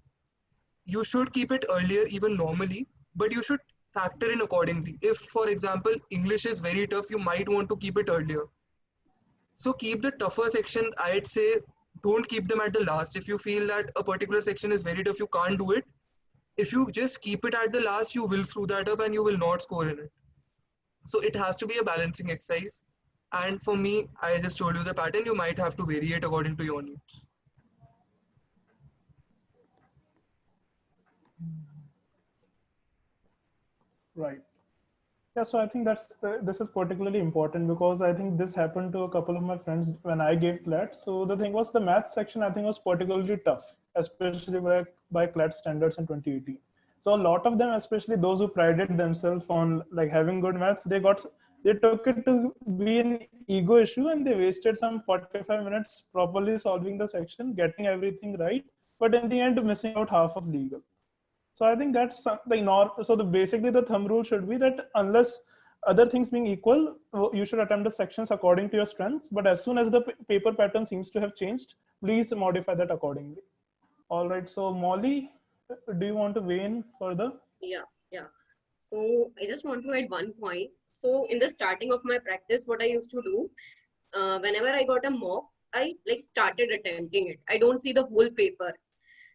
you should keep it earlier even normally, but you should factor in accordingly. If, for example, English is very tough, you might want to keep it earlier. So keep the tougher section, I'd say, don't keep them at the last. If you feel that a particular section is very tough, you can't do it. If you just keep it at the last, you will screw that up and you will not score in it. So it has to be a balancing exercise. And for me, I just told you the pattern. You might have to vary it according to your needs. Right. Yeah, so I think this is particularly important because I think this happened to a couple of my friends when I gave CLAT. So the thing was, the math section I think was particularly tough, especially by CLAT standards in 2018. So a lot of them, especially those who prided themselves on like having good maths, they took it to be an ego issue, and they wasted some 45 minutes properly solving the section, getting everything right, but in the end missing out half of legal. So I think that's something. So basically the thumb rule should be that unless other things being equal, you should attempt the sections according to your strengths. But as soon as the paper pattern seems to have changed, please modify that accordingly. All right. So Molly, do you want to weigh in further? Yeah. So I just want to add one point. So in the starting of my practice, what I used to do, whenever I got a mock, I like started attempting it. I don't see the whole paper.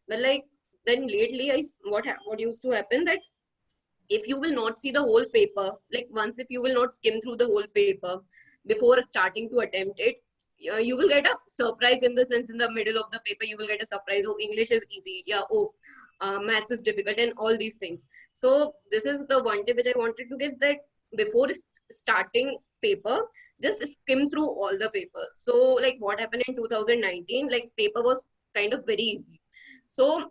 But like then lately, what used to happen that if you will not see the whole paper, like once if you will not skim through the whole paper before starting to attempt it, you will get a surprise in the sense in the middle of the paper, you will get a surprise. Oh, English is easy. Yeah. Oh, maths is difficult and all these things. So this is the one tip which I wanted to give, that before starting paper, just skim through all the paper. So like what happened in 2019, like paper was kind of very easy. So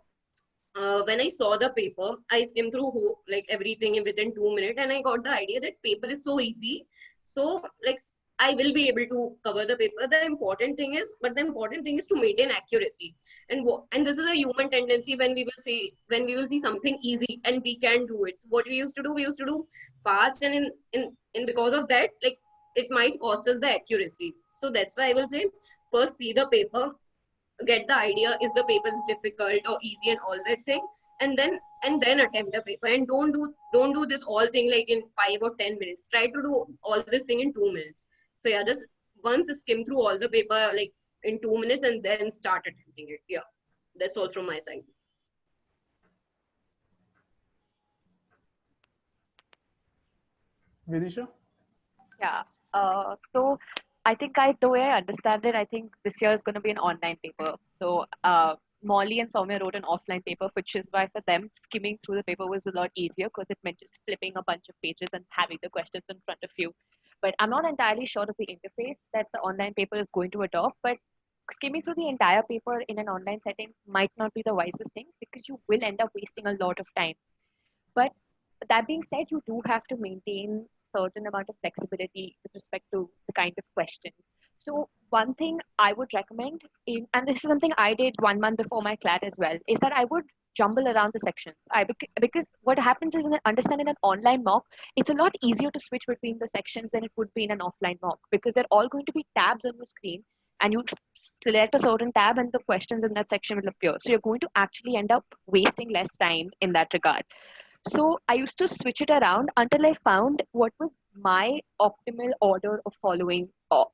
when I saw the paper, I skimmed through like everything within 2 minutes, and I got the idea that paper is so easy. So like I will be able to cover the paper. The important thing is to maintain accuracy. And this is a human tendency when we will see something easy and we can do it. So what we used to do fast, and in because of that, like it might cost us the accuracy. So that's why I will say first see the paper, get the idea, is the paper is difficult or easy and all that thing, and then attempt the paper, and don't do this all thing like in 5 or 10 minutes. Try to do all this thing in 2 minutes. So yeah, just once skim through all the paper like in 2 minutes and then start attempting it. Yeah, that's all from my side. Vidisha? Yeah. So I think the way I understand it, I think this year is going to be an online paper. So Molly and Soumya wrote an offline paper, which is why for them skimming through the paper was a lot easier because it meant just flipping a bunch of pages and having the questions in front of you. But I'm not entirely sure of the interface that the online paper is going to adopt. But skimming through the entire paper in an online setting might not be the wisest thing because you will end up wasting a lot of time. But that being said, you do have to maintain certain amount of flexibility with respect to the kind of questions. So one thing I would recommend, and this is something I did 1 month before my CLAT as well, is that I would jumble around the sections. Because what happens is, understanding an online mock, it's a lot easier to switch between the sections than it would be in an offline mock because they're all going to be tabs on your screen, and you select a certain tab and the questions in that section will appear. So you're going to actually end up wasting less time in that regard. So I used to switch it around until I found what was my optimal order of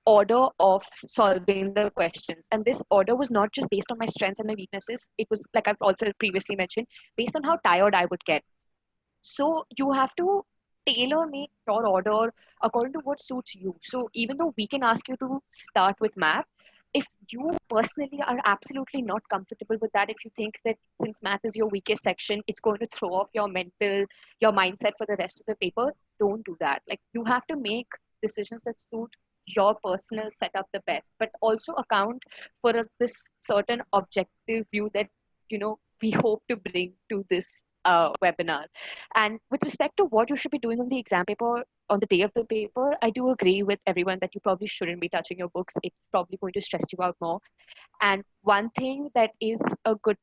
order of solving the questions. And this order was not just based on my strengths and my weaknesses. It was, like I've also previously mentioned, based on how tired I would get. So you have to tailor make your order according to what suits you. So even though we can ask you to start with math, if you personally are absolutely not comfortable with that, if you think that since math is your weakest section, it's going to throw off your mindset for the rest of the paper, don't do that. Like, you have to make decisions that suit your personal setup the best, but also account for this certain objective view that, we hope to bring to this webinar. And with respect to what you should be doing on the exam paper, on the day of the paper, I do agree with everyone that you probably shouldn't be touching your books. It's probably going to stress you out more. And one thing that is a good,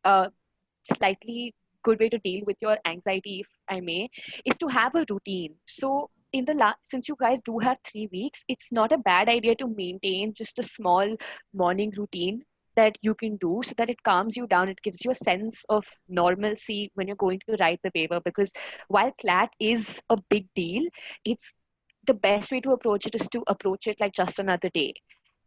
slightly good way to deal with your anxiety, if I may, is to have a routine. So in the since you guys do have 3 weeks, it's not a bad idea to maintain just a small morning routine that you can do so that it calms you down. It gives you a sense of normalcy when you're going to write the paper, because while CLAT is a big deal, it's the best way to approach it is to approach it like just another day.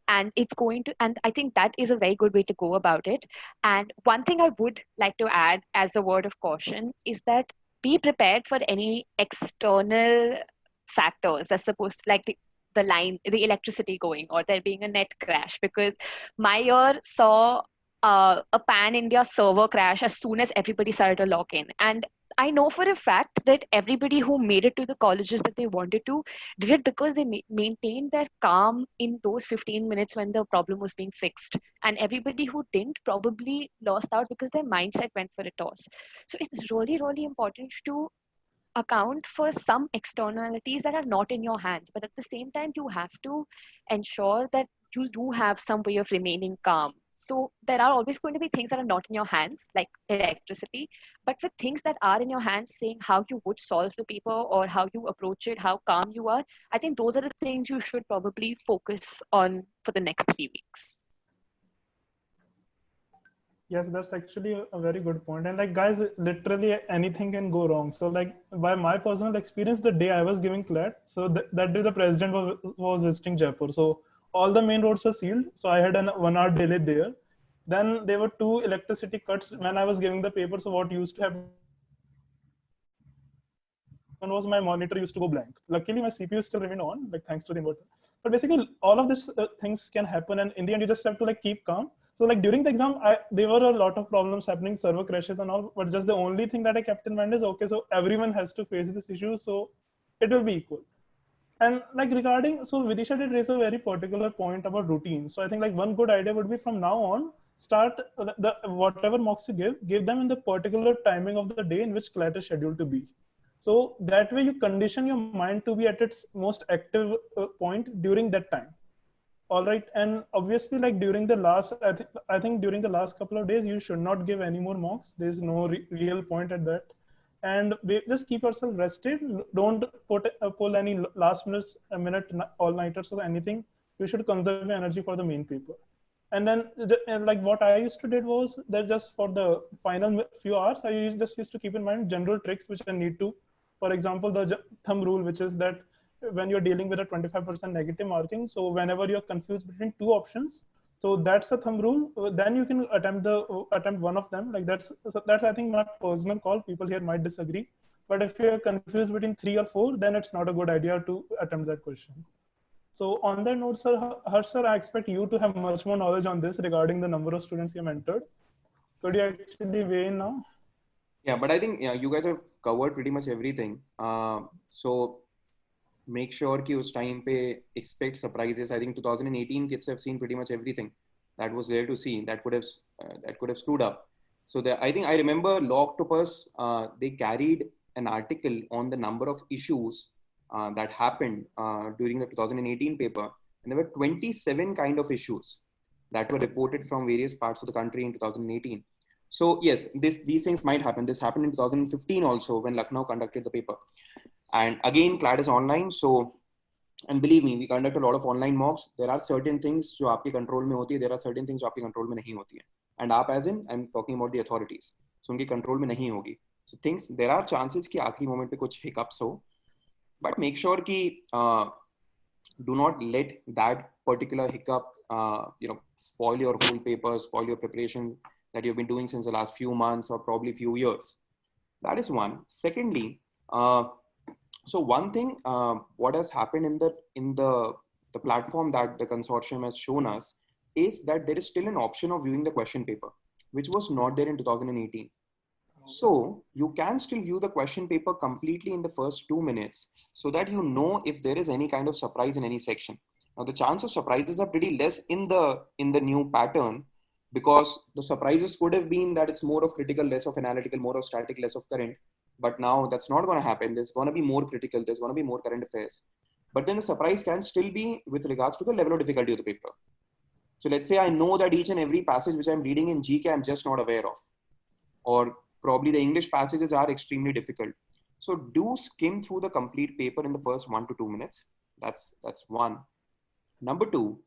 And I think that is a very good way to go about it. And one thing I would like to add as a word of caution is that be prepared for any external factors as supposed, like the electricity going, or there being a net crash, because my year saw a Pan India server crash as soon as everybody started to log in. And I know for a fact that everybody who made it to the colleges that they wanted to did it because they maintained their calm in those 15 minutes when the problem was being fixed. And everybody who didn't probably lost out because their mindset went for a toss. So it's really, really important to account for some externalities that are not in your hands, but at the same time you have to ensure that you do have some way of remaining calm. So there are always going to be things that are not in your hands, like electricity. But with things that are in your hands, saying how you would solve the paper or how you approach it, how calm you are, I think those are the things you should probably focus on for the next 3 weeks. Yes, that's actually a very good point. And like, guys, literally anything can go wrong. So like, by my personal experience, the day I was giving CLAT, so that day the president was visiting Jaipur. So all the main roads were sealed. So I had a 1 hour delay there. Then there were 2 electricity cuts when I was giving the paper. So what used to happen was my monitor used to go blank. Luckily, my CPU still remained on, like thanks to the inverter. But basically, all of these things can happen, and in the end, you just have to like keep calm. So like during the exam, there were a lot of problems happening, server crashes and all. But just the only thing that I kept in mind is, okay, so everyone has to face this issue, so it will be equal. And like regarding, so Vidisha did raise a very particular point about routine. So I think like one good idea would be from now on, start the whatever mocks you give them in the particular timing of the day in which CLAT is scheduled to be. So that way you condition your mind to be at its most active point during that time. All right, and obviously, like during the last, I think during the last couple of days, you should not give any more mocks. There's no real point at that, and just keep yourself rested. Don't pull any last minute all-nighters or anything. You should conserve your energy for the main paper. And then, like what I used to did was that just for the final few hours, I just used to keep in mind general tricks which I need to. For example, the thumb rule, which is that when you're dealing with a 25% negative marking, so whenever you're confused between 2 options, so that's a thumb rule. Then you can attempt one of them. Like that's I think my personal call. People here might disagree, but if you're confused between 3 or 4, then it's not a good idea to attempt that question. So on that note, sir, Harsh sir, I expect you to have much more knowledge on this regarding the number of students you have entered. Could you actually weigh in now? Yeah, but I think you guys have covered pretty much everything. So make sure कि उस time पे expect surprises. I think 2018 kids have seen pretty much everything that was there to see that could have screwed up. So I think I remember Law Octopus, they carried an article on the number of issues that happened during the 2018 paper, and there were 27 kind of issues that were reported from various parts of the country in 2018. So yes, these things might happen. This happened in 2015 also when Lucknow conducted the paper. And again, CLAT is online. So, and believe me, we conduct a lot of online mocks. There are certain things जो आपके control में होती है. There are certain things जो आपके control में नहीं होती है. And आप as in, I'm talking about the authorities. So उनके control में नहीं होगी. So things, there are chances कि आखिरी moment पे कुछ hiccups हो. But make sure कि do not let that particular hiccup, spoil your whole paper, spoil your preparation that you've been doing since the last few months or probably few years. That is one. Secondly, so one thing, what has happened in the platform that the consortium has shown us is that there is still an option of viewing the question paper, which was not there in 2018. So you can still view the question paper completely in the first 2 minutes so that you know if there is any kind of surprise in any section. Now the chance of surprises are pretty less in the new pattern, because the surprises could have been that it's more of critical, less of analytical, more of static, less of current. But now that's not going to happen. There's going to be more critical. There's going to be more current affairs. But then the surprise can still be with regards to the level of difficulty of the paper. So let's say I know that each and every passage which I'm reading in GK, I'm just not aware of. Or probably the English passages are extremely difficult. So do skim through the complete paper in the first 1 to 2 minutes. That's one. Number two,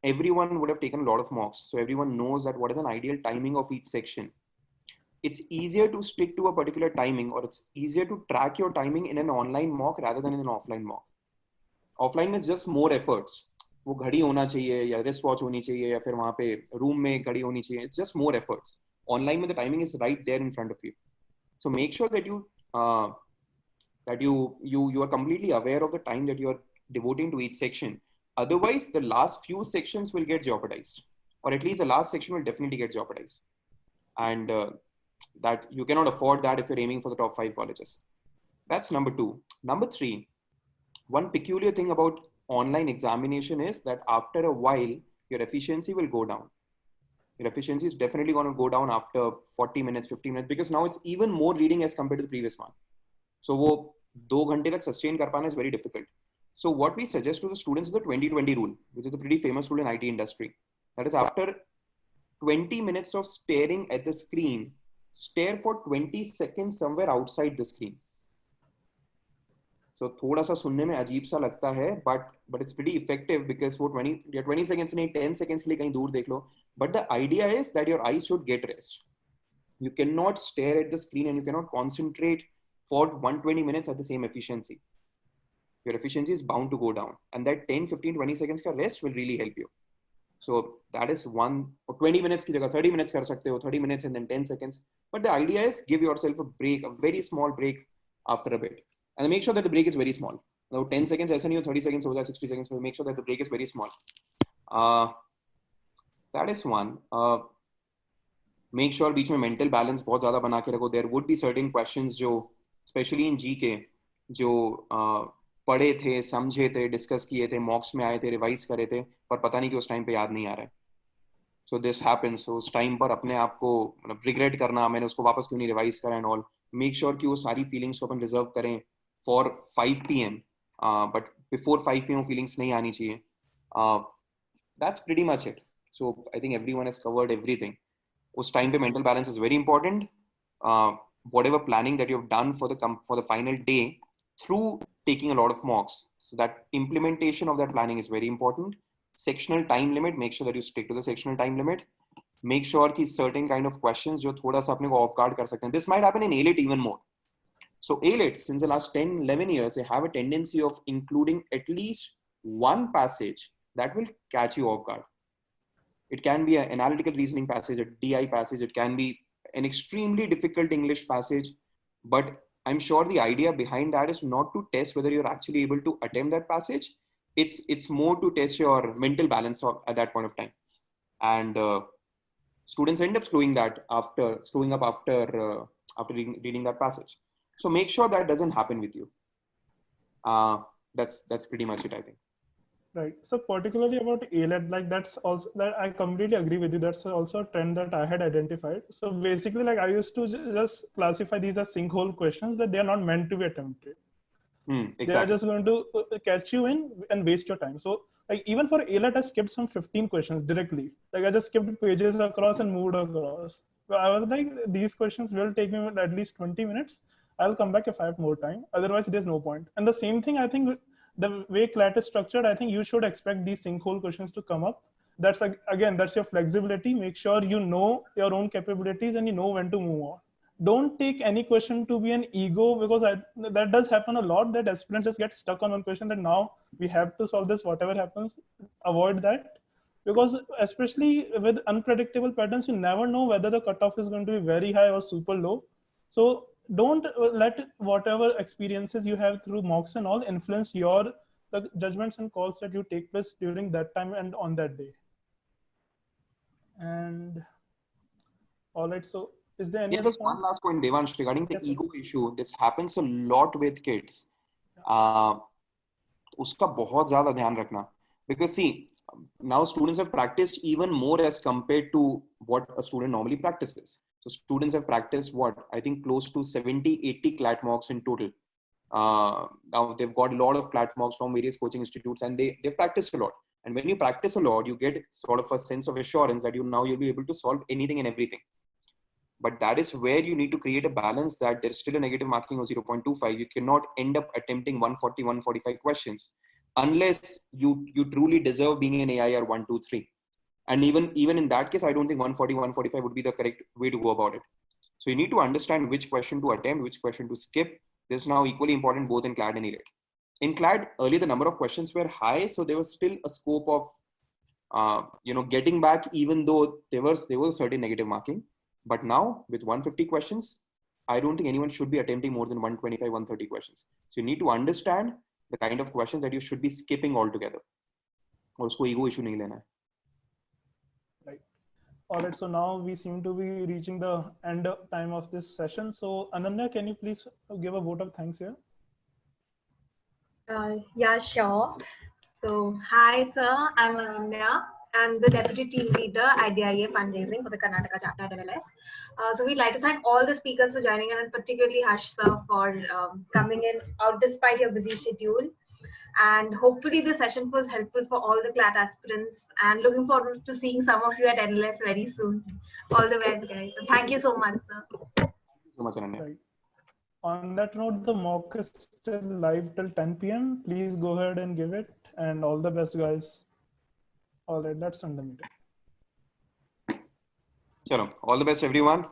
everyone would have taken a lot of mocks. So everyone knows that what is an ideal timing of each section. It's easier to stick to a particular timing, or it's easier to track your timing in an online mock rather than in an offline mock. Offline is just more efforts. वो घड़ी होना चाहिए या wrist watch होनी चाहिए या फिर वहाँ पे room में घड़ी होनी चाहिए. It's just more efforts. Online में the timing is right there in front of you. So make sure that you are completely aware of the time that you are devoting to each section. Otherwise, the last few sections will get jeopardized, or at least the last section will definitely get jeopardized. And that you cannot afford that if you're aiming for the top 5 colleges. That's number 2. Number 3, one peculiar thing about online examination is that after a while, your efficiency will go down. Your efficiency is definitely going to go down after 40 minutes, 50 minutes, because now it's even more reading as compared to the previous one. So wo 2 घंटे तक sustain कर पाना is very difficult. So what we suggest to the students is the 20-20 rule, which is a pretty famous rule in IT industry. That is, after 20 minutes of staring at the screen, stare for 20 seconds somewhere outside the screen. So थोड़ा सा सुनने में अजीब सा लगता है, but it's pretty effective because वो 20 seconds नहीं 10 seconds के लिए कहीं दूर देख लो. But the idea is that your eyes should get rest. You cannot stare at the screen and you cannot concentrate for 120 minutes at the same efficiency. Your efficiency is bound to go down, and that 10, 15, 20 seconds का rest will really help you. So that is one. 20 minutes की जगह 30 minutes कर सकते हो, 30 minutes and then 10 seconds. But the idea is give yourself a break, a very small break after a bit. And make sure that the break is very small. Now 10 seconds ऐसा नहीं हो 30 seconds हो जाए 60 seconds. Make sure that the break is very small. That is one. Make sure बीच में mental balance बहुत ज़्यादा बना के रखो. There would be certain questions जो especially in GK जो पढ़े थे, समझे थे, डिस्कस किए थे, मॉक्स में आए थे, रिवाइज करे थे, पर पता नहीं कि उस टाइम पे याद नहीं आ रहा है. So this happens. सो उस टाइम पर अपने आप को मतलब रिग्रेट करना, मैंने उसको वापस क्यों नहीं रिवाइज करा एंड ऑल. मेक श्योर कि वो सारी फीलिंग्स को अपन रिजर्व करें for 5 PM, but before 5 PM feelings नहीं आनी चाहिए. That's pretty much it. So I think everyone has covered everything. उस टाइम पे mental balance is very important. Whatever planning that you've done for the final day through taking a lot of mocks, so that implementation of that planning is very important. Sectional time limit, make sure that you stick to the sectional time limit. Make sure कि certain kind of questions जो थोड़ा सा अपने को off guard कर सकते हैं. This might happen in ALET even more. So ALET, since the last 10-11 years, they have a tendency of including at least one passage that will catch you off guard. It can be an analytical reasoning passage, a DI passage. It can be an extremely difficult English passage, but I'm sure the idea behind that is not to test whether you're actually able to attempt that passage. It's more to test your mental balance at that point of time. And students end up screwing up after reading that passage. So make sure that doesn't happen with you. That's pretty much it, I think. Right. So particularly about ALET, like that's also that I completely agree with you. That's also a trend that I had identified. So basically, like I used to just classify these as sinkhole questions that they are not meant to be attempted. Exactly. They are just going to catch you in and waste your time. So like even for ALET, I skipped some 15 questions directly. Like I just skipped pages across and moved across. So I was like, these questions will take me at least 20 minutes. I'll come back if I have more time. Otherwise, there's no point. And the same thing, I think, the way CLAT is structured, I think you should expect these sinkhole questions to come up. That's again, that's your flexibility. Make sure you know your own capabilities and you know when to move on. Don't take any question to be an ego, because that does happen a lot, that aspirants just get stuck on one question that now we have to solve this, whatever happens. Avoid that, because especially with unpredictable patterns, you never know whether the cutoff is going to be very high or super low. So don't let whatever experiences you have through mocks and all influence the judgments and calls that you take place during that time and on that day. And all right, so is there any just one last point, Devansh, regarding the ego issue. This happens a lot with kids. Uska बहुत ज़्यादा ध्यान रखना, because see, now students have practiced even more as compared to what a student normally practices. So students have practiced what I think close to 70-80 CLAT mocks in total. Now they've got a lot of CLAT mocks from various coaching institutes, and they've practiced a lot. And when you practice a lot, you get sort of a sense of assurance that you'll be able to solve anything and everything. But that is where you need to create a balance, that there's still a negative marking of 0.25. You cannot end up attempting 140, 145 questions unless you truly deserve being an AIR 1, 2, 3. And even in that case, I don't think 140, 145 would be the correct way to go about it. So you need to understand which question to attempt, which question to skip. This is now equally important both in CLAT and ALET. In CLAT, earlier the number of questions were high, so there was still a scope of getting back, even though there was certain negative marking. But now with 150 questions, I don't think anyone should be attempting more than 125, 130 questions. So you need to understand the kind of questions that you should be skipping altogether. और उसको ego issue नहीं लेना है. Right. All right. So now we seem to be reaching the end time of this session. So Ananya, can you please give a vote of thanks here? Yeah, sure. So hi, sir. I'm Ananya. I'm the Deputy Team Leader at DIA Fundraising for the Karnataka chapter at NLS. So we'd like to thank all the speakers for joining in, and particularly Harsh sir for coming in out despite your busy schedule. And hopefully the session was helpful for all the CLAT aspirants, and looking forward to seeing some of you at NLS very soon. All the best, guys. Thank you so much, sir. Thank you so much, Ananya. Right. On that note, the mock is still live till 10 p.m. Please go ahead and give it, and all the best, guys. All right, that's end the meeting. Chalo, all the best, everyone.